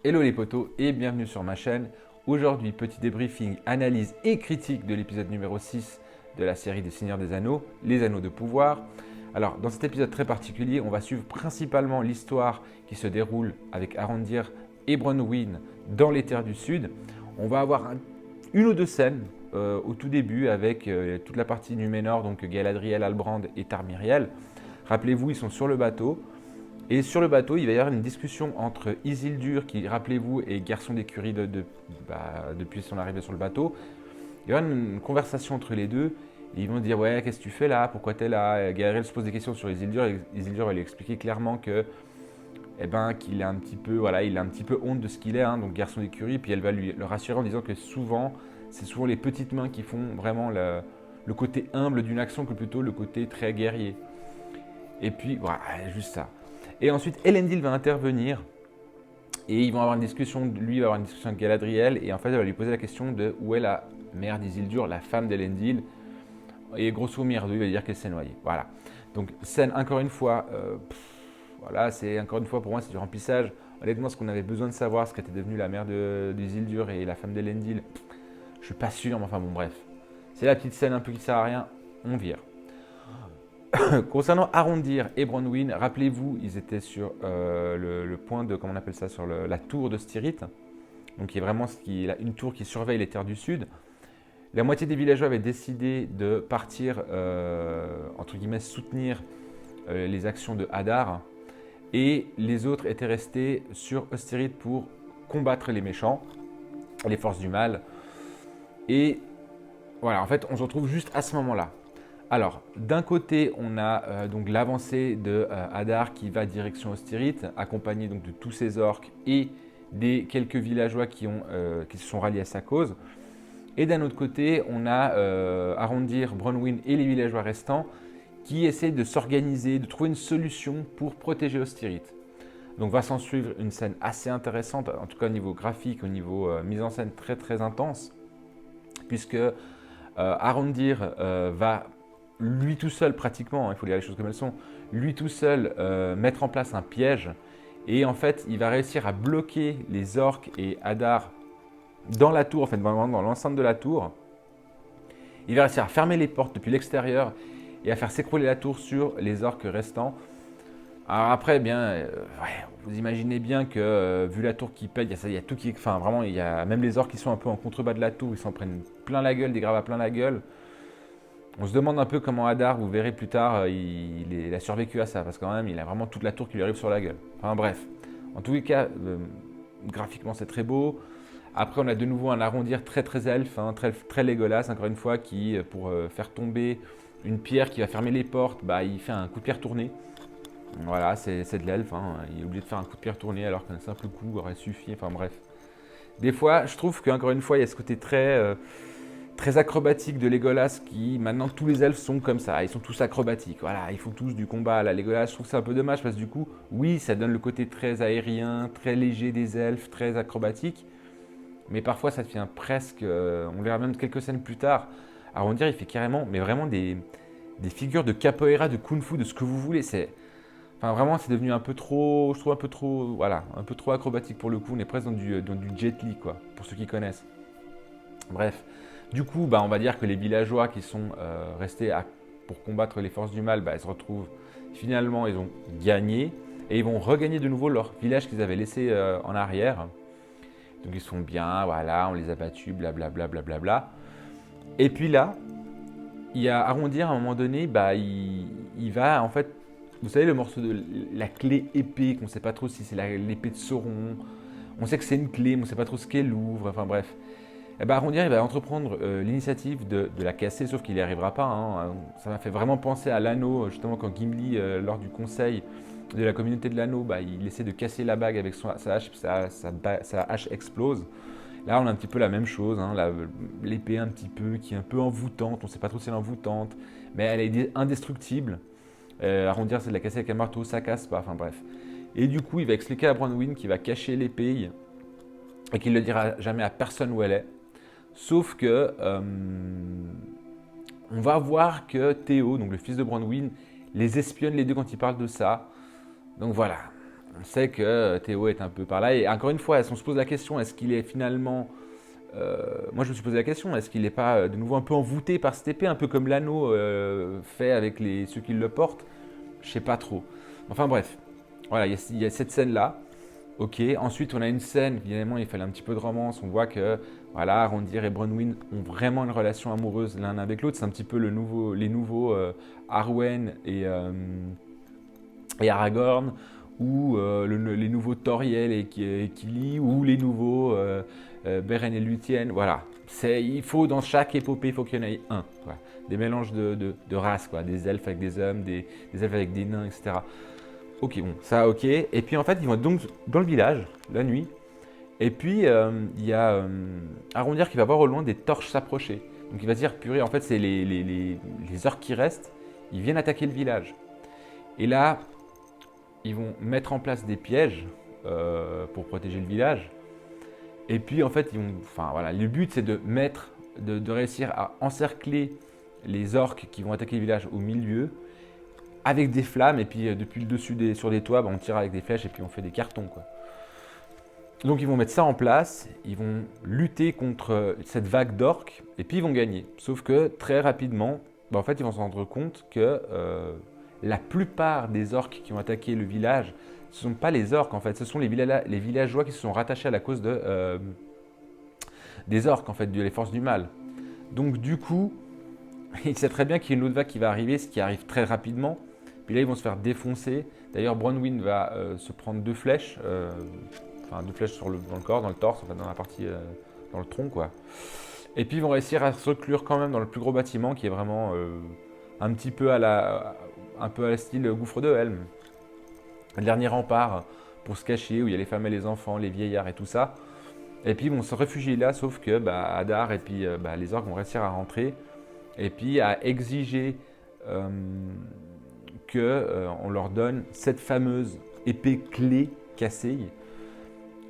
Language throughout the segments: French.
Hello les potos et bienvenue sur ma chaîne. Aujourd'hui, petit débriefing, analyse et critique de l'épisode numéro 6 de la série des Seigneurs des Anneaux, les Anneaux de pouvoir. Alors, dans cet épisode très particulier, on va suivre principalement l'histoire qui se déroule avec Arondir et Bronwyn dans les Terres du Sud. On va avoir une ou deux scènes au tout début avec toute la partie Numénor, donc Galadriel, Halbrand et Tarmiriel. Rappelez-vous, ils sont sur le bateau. Et sur le bateau, il va y avoir une discussion entre Isildur, qui, rappelez-vous, est garçon d'écurie depuis son arrivée sur le bateau. Il y aura une conversation entre les deux. Et ils vont dire, ouais, qu'est-ce que tu fais là? Pourquoi tu es là? Galadriel se pose des questions sur Isildur. Et Isildur va lui expliquer clairement que, qu'il a un petit peu, voilà, il a un petit peu honte de ce qu'il est, hein, donc garçon d'écurie. Puis elle va le rassurer en disant que c'est souvent les petites mains qui font vraiment le côté humble d'une action que plutôt le côté très guerrier. Et puis, voilà, juste ça. Et ensuite, Elendil va intervenir et ils vont avoir une discussion, lui va avoir une discussion avec Galadriel et en fait, elle va lui poser la question de où est la mère d'Isildur, la femme d'Elendil. Et grosso modo, il va dire qu'elle s'est noyée. Voilà. Donc, scène, encore une fois, voilà, c'est encore une fois pour moi, c'est du remplissage. Honnêtement, ce qu'on avait besoin de savoir, ce qu'était devenue la mère d'Isildur et la femme d'Elendil, je suis pas sûr, mais enfin bon, bref. C'est la petite scène un peu qui sert à rien, on vire. Concernant Arondir et Bronwyn, rappelez-vous, ils étaient sur le point de, comment on appelle ça, sur la tour de Styrit. Donc, il y a vraiment une tour qui surveille les terres du sud. La moitié des villageois avaient décidé de partir, entre guillemets, soutenir les actions de Hadar. Et les autres étaient restés sur Styrit pour combattre les méchants, les forces du mal. Et voilà, en fait, on se retrouve juste à ce moment-là. Alors, d'un côté, on a donc l'avancée de Hadar qui va direction Styrit, accompagné donc de tous ces orques et des quelques villageois qui se sont ralliés à sa cause. Et d'un autre côté, on a Arondir, Bronwyn et les villageois restants qui essayent de s'organiser, de trouver une solution pour protéger Styrit. Donc va s'en suivre une scène assez intéressante, en tout cas au niveau graphique, au niveau mise en scène très très intense, puisque Arondir va lui tout seul pratiquement, il faut dire les choses comme elles sont, lui tout seul mettre en place un piège et en fait il va réussir à bloquer les orques et Hadar dans la tour, en fait vraiment dans l'enceinte de la tour. Il va réussir à fermer les portes depuis l'extérieur et à faire s'écrouler la tour sur les orques restants. Alors après, vous imaginez bien que vu la tour qui pète, il y a tout qui, enfin vraiment, il y a même les orques qui sont un peu en contrebas de la tour, ils s'en prennent plein la gueule, des gravats plein la gueule. On se demande un peu comment Hadar, vous verrez plus tard, il a survécu à ça, parce que quand même, il a vraiment toute la tour qui lui arrive sur la gueule. Enfin bref, en tous les cas, graphiquement c'est très beau. Après, on a de nouveau un Arondir très très elfe, hein, très, très Legolas, encore une fois, qui, pour faire tomber une pierre qui va fermer les portes, il fait un coup de pierre tourné. Voilà, c'est de l'elfe, hein, il est obligé de faire un coup de pierre tourné alors qu'un simple coup aurait suffi, enfin bref. Des fois, je trouve qu'encore une fois, il y a ce côté très acrobatique de Legolas qui, maintenant, tous les elfes sont comme ça, ils sont tous acrobatiques, voilà, ils font tous du combat à la Legolas. Je trouve que c'est un peu dommage parce que du coup, oui, ça donne le côté très aérien, très léger des elfes, très acrobatique, mais parfois ça devient presque, on verra même quelques scènes plus tard, Arondir il fait carrément, mais vraiment des figures de capoeira, de kung-fu, de ce que vous voulez, enfin vraiment c'est devenu un peu trop, je trouve un peu trop, voilà, un peu trop acrobatique pour le coup, on est presque dans du Jet Li quoi, pour ceux qui connaissent. Bref. Du coup, on va dire que les villageois qui sont restés pour combattre les forces du mal, ils se retrouvent, finalement, ils ont gagné et ils vont regagner de nouveau leur village qu'ils avaient laissé en arrière. Donc ils sont bien, voilà, on les a battus, blablabla, blablabla. Et puis là, il y a Arondir à un moment donné, il va en fait, vous savez le morceau de la clé épée, qu'on ne sait pas trop si c'est l'épée de Sauron, on sait que c'est une clé, mais on ne sait pas trop ce qu'elle ouvre, enfin bref. Arondir il va entreprendre l'initiative de la casser, sauf qu'il n'y arrivera pas. Hein. Ça m'a fait vraiment penser à l'anneau, justement quand Gimli, lors du conseil de la communauté de l'anneau, il essaie de casser la bague avec sa hache, puis sa hache explose. Là, on a un petit peu la même chose, hein, l'épée un petit peu, qui est un peu envoûtante, on ne sait pas trop si elle est envoûtante, mais elle est indestructible. Arondir, c'est de la casser avec un marteau, ça casse pas, enfin bref. Et du coup, il va expliquer à Bronwyn qu'il va cacher l'épée et qu'il ne le dira jamais à personne où elle est. Sauf que on va voir que Théo, donc le fils de Bronwyn, les espionne les deux quand ils parlent de ça. Donc voilà. on sait que Théo est un peu par là. Et encore une fois, si on se pose la question, est-ce qu'il est finalement... moi, je me suis posé la question, est-ce qu'il n'est pas de nouveau un peu envoûté par cette épée, un peu comme l'anneau fait avec ceux qui le portent? Je sais pas trop. Enfin bref, voilà, il y a cette scène-là. Ok, ensuite on a une scène, évidemment il fallait un petit peu de romance, on voit que voilà, Arondir et Bronwyn ont vraiment une relation amoureuse l'un avec l'autre, c'est un petit peu les nouveaux Arwen et Aragorn, ou les nouveaux Toriel et Kili, ou les nouveaux Beren et Luthien, voilà. Il faut dans chaque épopée, il faut qu'il y en ait un, quoi. Des mélanges de races, quoi, des elfes avec des hommes, des elfes avec des nains, etc. Ok, bon, ça, ok. Et puis en fait, ils vont donc dans le village, la nuit. Et puis, il y a Arondir qui va voir au loin des torches s'approcher. Donc il va se dire, purée, en fait, c'est les orques qui restent, ils viennent attaquer le village. Et là, ils vont mettre en place des pièges pour protéger le village. Et puis, en fait, enfin, voilà, le but, c'est de réussir à encercler les orques qui vont attaquer le village au milieu, avec des flammes, et puis depuis le dessus sur des toits, on tire avec des flèches et puis on fait des cartons, quoi. Donc ils vont mettre ça en place, ils vont lutter contre cette vague d'orques, et puis ils vont gagner. Sauf que très rapidement, en fait ils vont se rendre compte que la plupart des orques qui ont attaqué le village, ce ne sont pas les orques en fait, ce sont les villageois qui se sont rattachés à la cause des orques en fait, des forces du mal. Donc du coup, il sait très bien qu'il y a une autre vague qui va arriver, ce qui arrive très rapidement. Puis là, ils vont se faire défoncer. D'ailleurs, Bronwyn va se prendre 2 flèches, enfin 2 flèches dans le corps, dans le torse, enfin dans la partie, dans le tronc, quoi. Et puis ils vont réussir à se reclure quand même dans le plus gros bâtiment, qui est vraiment un petit peu un peu à la style gouffre de Helm. Le dernier rempart pour se cacher, où il y a les femmes et les enfants, les vieillards et tout ça. Et puis ils vont se réfugier là, sauf que Adar et puis les orques vont réussir à rentrer, et puis à exiger qu'on leur donne cette fameuse épée clé cassée.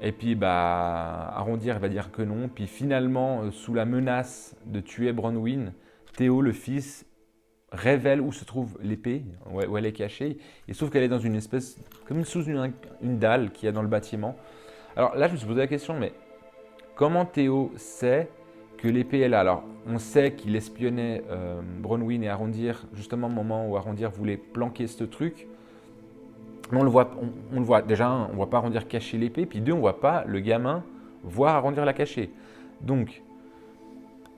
Et puis Arondir va dire que non. Puis finalement, sous la menace de tuer Bronwyn, Théo, le fils, révèle où se trouve l'épée, où elle est cachée. Il se trouve qu'elle est dans une espèce, comme sous une dalle qu'il y a dans le bâtiment. Alors là, je me suis posé la question, mais comment Théo sait que l'épée est là? Alors, on sait qu'il espionnait Bronwyn et Arondir justement au moment où Arondir voulait planquer ce truc. Mais on le voit. Déjà, on ne voit pas Arondir cacher l'épée, puis 2, on ne voit pas le gamin voir Arondir la cacher. Donc,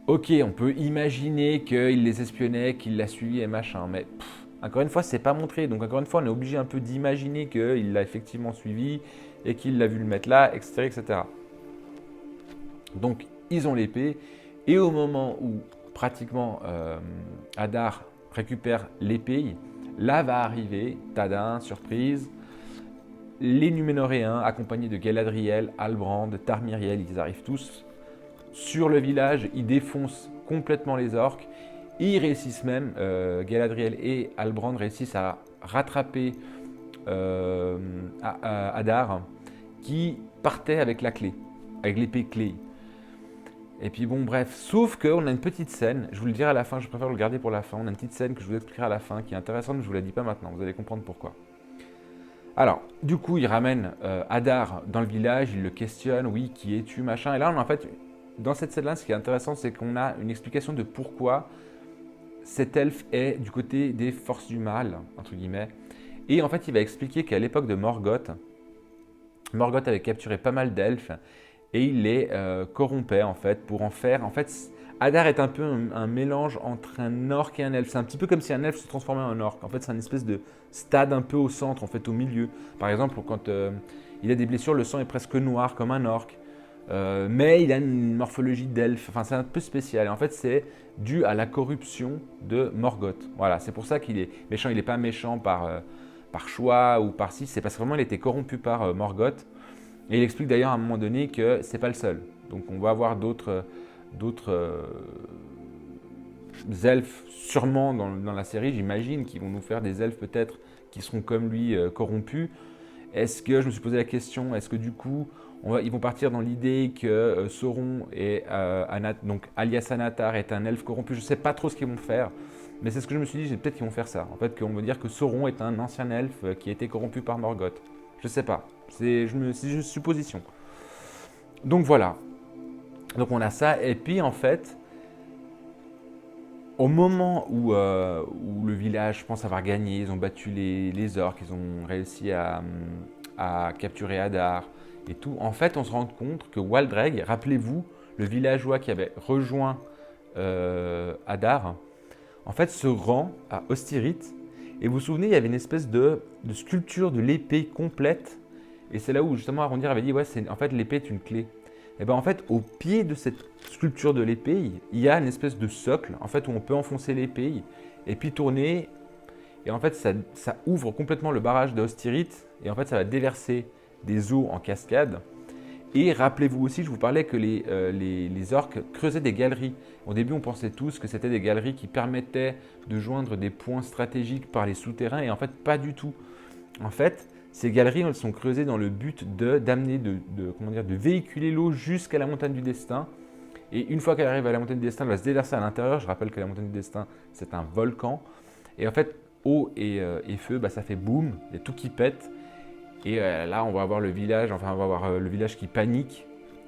ok, on peut imaginer qu'il les espionnait, qu'il l'a suivi et machin, mais encore une fois, c'est pas montré. Donc, encore une fois, on est obligé un peu d'imaginer qu'il l'a effectivement suivi et qu'il l'a vu le mettre là, etc., etc. Donc, ils ont l'épée, et au moment où pratiquement Adar récupère l'épée, là va arriver, tadin, surprise, les Numénoréens accompagnés de Galadriel, Halbrand, Tarmiriel, ils arrivent tous sur le village, ils défoncent complètement les orques, et ils réussissent même, Galadriel et Halbrand réussissent à rattraper Adar, qui partait avec la clé, avec l'épée clé. Et puis bon, bref, sauf qu'on a une petite scène, je vous le dirai à la fin, je préfère le garder pour la fin, on a une petite scène que je vous expliquerai à la fin, qui est intéressante, mais je ne vous la dis pas maintenant, vous allez comprendre pourquoi. Alors, du coup, il ramène Adar dans le village, il le questionne, oui, qui es-tu, machin, et là, en fait, dans cette scène-là, ce qui est intéressant, c'est qu'on a une explication de pourquoi cet elfe est du côté des forces du mal, entre guillemets, et en fait, il va expliquer qu'à l'époque de Morgoth avait capturé pas mal d'elfes, et il les corrompait en fait pour en faire. En fait, Adar est un peu un mélange entre un orc et un elfe. C'est un petit peu comme si un elfe se transformait en orc. En fait, c'est une espèce de stade un peu au centre, en fait, au milieu. Par exemple, quand il a des blessures, le sang est presque noir comme un orc. Mais il a une morphologie d'elfe. Enfin, c'est un peu spécial. Et en fait, c'est dû à la corruption de Morgoth. Voilà, c'est pour ça qu'il est méchant. Il n'est pas méchant par choix ou par si. C'est parce que vraiment, il était corrompu par Morgoth. Et il explique d'ailleurs à un moment donné que c'est pas le seul. Donc on va avoir d'autres elfes sûrement dans la série, j'imagine, qui vont nous faire des elfes peut-être qui seront comme lui corrompus. Est-ce que, je me suis posé la question, est-ce que du coup, ils vont partir dans l'idée que Sauron, donc alias Anatar, est un elfe corrompu? Je ne sais pas trop ce qu'ils vont faire, mais c'est ce que je me suis dit, peut-être qu'ils vont faire ça. En fait, qu'on veut dire que Sauron est un ancien elfe qui a été corrompu par Morgoth. Je sais pas. C'est juste une supposition. Donc voilà. Donc on a ça. Et puis en fait, au moment où le village, je pense, avoir gagné, ils ont battu les orques, ils ont réussi à capturer Hadar et tout. En fait, on se rend compte que Waldreg, rappelez-vous, le villageois qui avait rejoint Hadar, en fait, se rend à Ostyrith. Et vous vous souvenez, il y avait une espèce de sculpture de l'épée complète. Et c'est là où justement Arondir avait dit, ouais, en fait, l'épée est une clé. Et bien en fait, au pied de cette sculpture de l'épée, il y a une espèce de socle, en fait, où on peut enfoncer l'épée et puis tourner. Et en fait, ça ouvre complètement le barrage de Ostyrith. Et en fait, ça va déverser des eaux en cascade. Et rappelez-vous aussi, je vous parlais que les orques creusaient des galeries. Au début, on pensait tous que c'était des galeries qui permettaient de joindre des points stratégiques par les souterrains, et en fait, pas du tout. En fait, ces galeries, elles sont creusées dans le but d'amener, de véhiculer l'eau jusqu'à la montagne du destin. Et une fois qu'elle arrive à la montagne du destin, elle va se déverser à l'intérieur. Je rappelle que la montagne du destin, c'est un volcan. Et en fait, eau et feu, ça fait boum, il y a tout qui pète. Et là, on va avoir le village, enfin, on va avoir le village qui panique.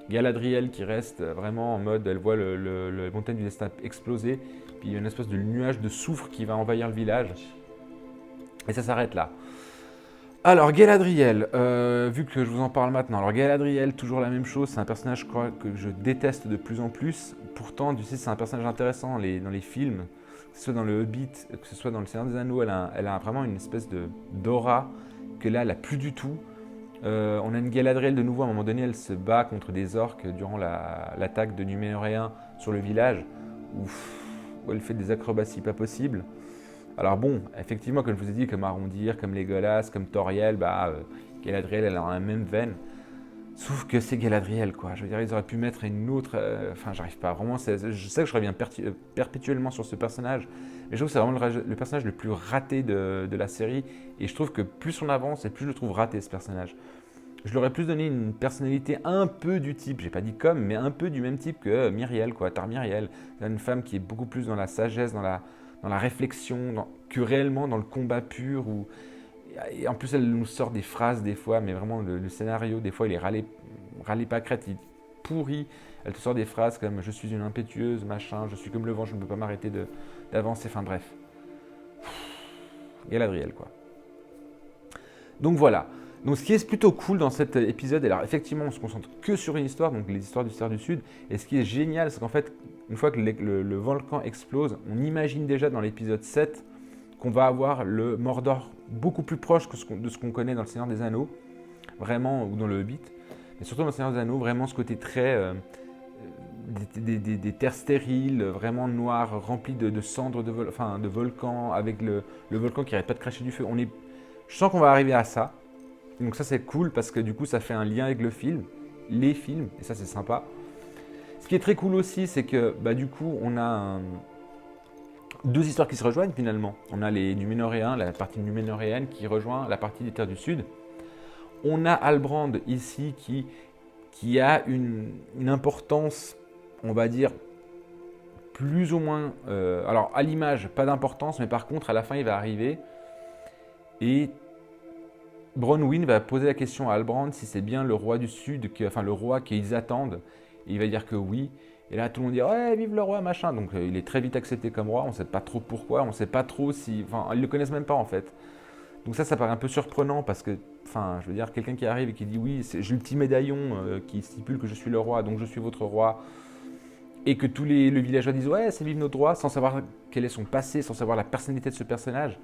Galadriel qui reste vraiment en mode, elle voit la montagne du destin exploser. Puis il y a une espèce de nuage de soufre qui va envahir le village. Et ça s'arrête là. Alors, Galadriel, vu que je vous en parle maintenant. Alors, Galadriel, toujours la même chose. C'est un personnage, je crois, que je déteste de plus en plus. Pourtant, tu sais, c'est un personnage intéressant dans les films. Que ce soit dans le Hobbit, que ce soit dans le Seigneur des Anneaux, elle a vraiment une espèce d'aura que là, elle n'a plus du tout. On a une Galadriel de nouveau, à un moment donné, elle se bat contre des orques durant l'attaque de Numénoréens sur le village, où elle fait des acrobaties pas possibles. Alors bon, effectivement, comme je vous ai dit, comme Arondir, comme Legolas, comme Toriel, Galadriel, elle est dans la même veine. Sauf que c'est Galadriel, quoi. Je veux dire, ils auraient pu mettre une autre... Enfin, j'arrive pas. Vraiment, je sais que je reviens perpétuellement sur ce personnage, mais je trouve que c'est vraiment le personnage le plus raté de la série. Et je trouve que plus on avance, et plus je le trouve raté, ce personnage. Je leur ai plus donné une personnalité un peu du type, j'ai pas dit comme, mais un peu du même type que Myriel, quoi. Tar Myriel. C'est une femme qui est beaucoup plus dans la sagesse, dans la réflexion, que réellement dans le combat pur, et en plus, elle nous sort des phrases des fois, mais vraiment le scénario, des fois, il est râlé pâquerette, il est pourri. Elle te sort des phrases comme je suis une impétueuse, machin, je suis comme le vent, je ne peux pas m'arrêter d'avancer. Enfin bref. Galadriel, quoi. Donc voilà. Donc ce qui est plutôt cool dans cet épisode, alors effectivement, on se concentre que sur une histoire, donc les histoires du Cerf du Sud. Et ce qui est génial, c'est qu'en fait, une fois que le volcan explose, on imagine déjà dans l'épisode 7 qu'on va avoir le Mordor beaucoup plus proche de ce qu'on connaît dans le Seigneur des Anneaux, vraiment, ou dans le Hobbit, mais surtout dans le Seigneur des Anneaux, vraiment ce côté très des terres stériles, vraiment noires, remplies de cendres de volcans, avec le volcan qui n'arrête pas de cracher du feu. Je sens qu'on va arriver à ça, donc ça c'est cool parce que du coup ça fait un lien avec le film, les films, et ça c'est sympa. Ce qui est très cool aussi, c'est que du coup on a deux histoires qui se rejoignent finalement. On a les Numénoréens, la partie numénoréenne qui rejoint la partie des terres du Sud. On a Halbrand ici qui a une importance, on va dire, plus ou moins... alors à l'image, pas d'importance, mais par contre à la fin il va arriver et Bronwyn va poser la question à Halbrand si c'est bien le roi du Sud, enfin le roi qu'ils attendent. Et il va dire que oui. Et là, tout le monde dit « Ouais, vive le roi, machin !» Donc, il est très vite accepté comme roi. On ne sait pas trop pourquoi. On ne sait pas trop si... Enfin, ils ne le connaissent même pas, en fait. Donc ça paraît un peu surprenant parce que... Enfin, je veux dire, quelqu'un qui arrive et qui dit « Oui, j'ai le petit médaillon qui stipule que je suis le roi, donc je suis votre roi. » Et que tous le villageois disent « Ouais, c'est vive notre roi !» sans savoir quel est son passé, sans savoir la personnalité de ce personnage.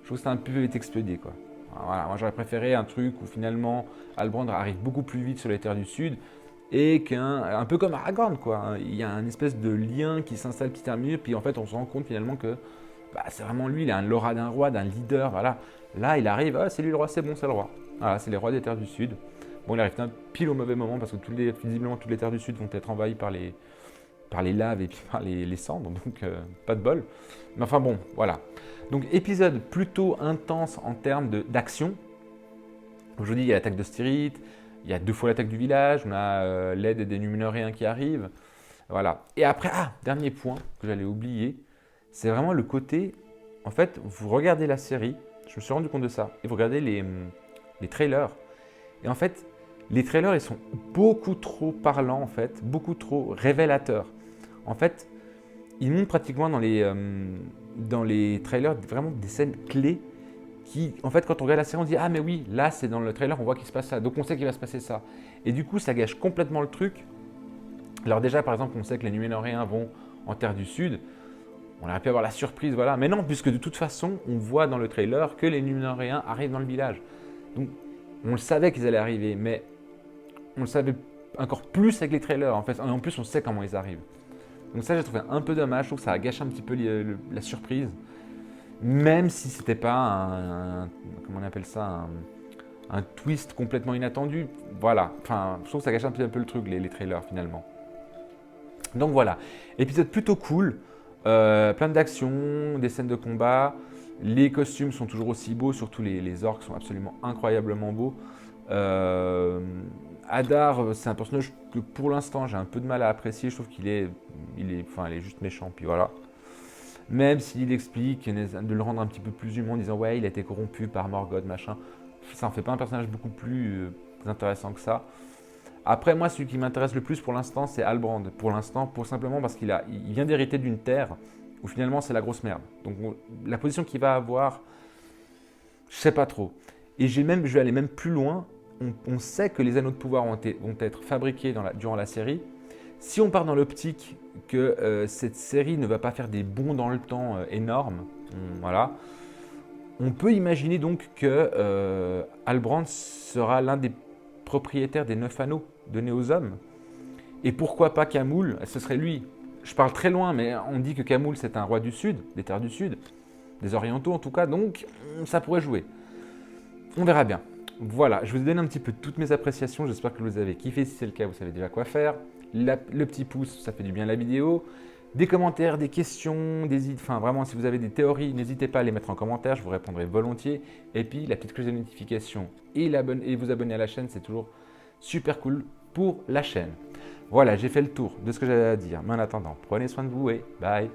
Je trouve que c'est un peu vite expédié, quoi. Alors, voilà, moi, j'aurais préféré un truc où, finalement, Halbrand arrive beaucoup plus vite sur les terres du Sud et un peu comme Aragorn, quoi. Il y a un espèce de lien qui s'installe petit à petit, puis en fait on se rend compte finalement que c'est vraiment lui, il a un l'aura d'un roi, d'un leader, voilà. Là il arrive, c'est lui le roi, c'est bon, c'est le roi. Voilà, c'est les rois des terres du Sud. Bon, il arrive pile au mauvais moment parce que visiblement toutes les terres du Sud vont être envahies par les laves et puis par les cendres, donc pas de bol. Mais enfin bon, voilà. Donc épisode plutôt intense en termes d'action. Aujourd'hui il y a l'attaque de Styrith. Il y a 2 fois l'attaque du village, on a l'aide des Numénoréens qui arrivent. Voilà. Et après, dernier point que j'allais oublier, c'est vraiment le côté, en fait, vous regardez la série, je me suis rendu compte de ça, et vous regardez les trailers, Et en fait, les trailers, ils sont beaucoup trop parlants, en fait, beaucoup trop révélateurs. En fait, ils montrent pratiquement dans les trailers vraiment des scènes clés qui, en fait, quand on regarde la série, on dit « Ah mais oui, là, c'est dans le trailer, on voit qu'il se passe ça, donc on sait qu'il va se passer ça. » Et du coup, ça gâche complètement le truc. Alors déjà, par exemple, on sait que les Numénoréens vont en Terre du Sud. On aurait pu avoir la surprise, voilà. Mais non, puisque de toute façon, on voit dans le trailer que les Numénoréens arrivent dans le village. Donc, on le savait qu'ils allaient arriver, mais on le savait encore plus avec les trailers. En fait, en plus, on sait comment ils arrivent. Donc ça, j'ai trouvé un peu dommage. Je trouve que ça a gâché un petit peu la surprise. Même si c'était pas comment on appelle ça, un twist complètement inattendu. Voilà. Enfin, je trouve que ça gâche un petit peu le truc, les trailers, finalement. Donc voilà. Épisode plutôt cool. Plein d'actions, des scènes de combat. Les costumes sont toujours aussi beaux, surtout les orques sont absolument incroyablement beaux. Hadar, c'est un personnage que pour l'instant j'ai un peu de mal à apprécier. Je trouve qu'il est, il est juste méchant, puis voilà. Même s'il explique de le rendre un petit peu plus humain en disant ouais, il a été corrompu par Morgoth, machin. Ça en fait pas un personnage beaucoup plus intéressant que ça. Après, moi, celui qui m'intéresse le plus pour l'instant, c'est Halbrand. Pour l'instant, simplement parce qu'il vient d'hériter d'une terre où finalement c'est la grosse merde. Donc la position qu'il va avoir, je sais pas trop. Et je vais aller même plus loin. On sait que les anneaux de pouvoir vont être fabriqués durant la série. Si on part dans l'optique que cette série ne va pas faire des bonds dans le temps énormes, voilà, on peut imaginer donc que Halbrand sera l'un des propriétaires des 9 anneaux donnés aux hommes. Et pourquoi pas Khamûl? Ce serait lui. Je parle très loin, mais on dit que Khamûl c'est un roi du Sud, des terres du Sud, des Orientaux en tout cas, donc ça pourrait jouer. On verra bien. Voilà, je vous ai donné un petit peu toutes mes appréciations, j'espère que vous avez kiffé. Si c'est le cas, vous savez déjà quoi faire. Le petit pouce, ça fait du bien à la vidéo. Des commentaires, des questions, enfin vraiment, si vous avez des théories, n'hésitez pas à les mettre en commentaire, je vous répondrai volontiers. Et puis, la petite cloche de notification et vous abonner à la chaîne, c'est toujours super cool pour la chaîne. Voilà, j'ai fait le tour de ce que j'avais à dire. Mais en attendant, prenez soin de vous et bye!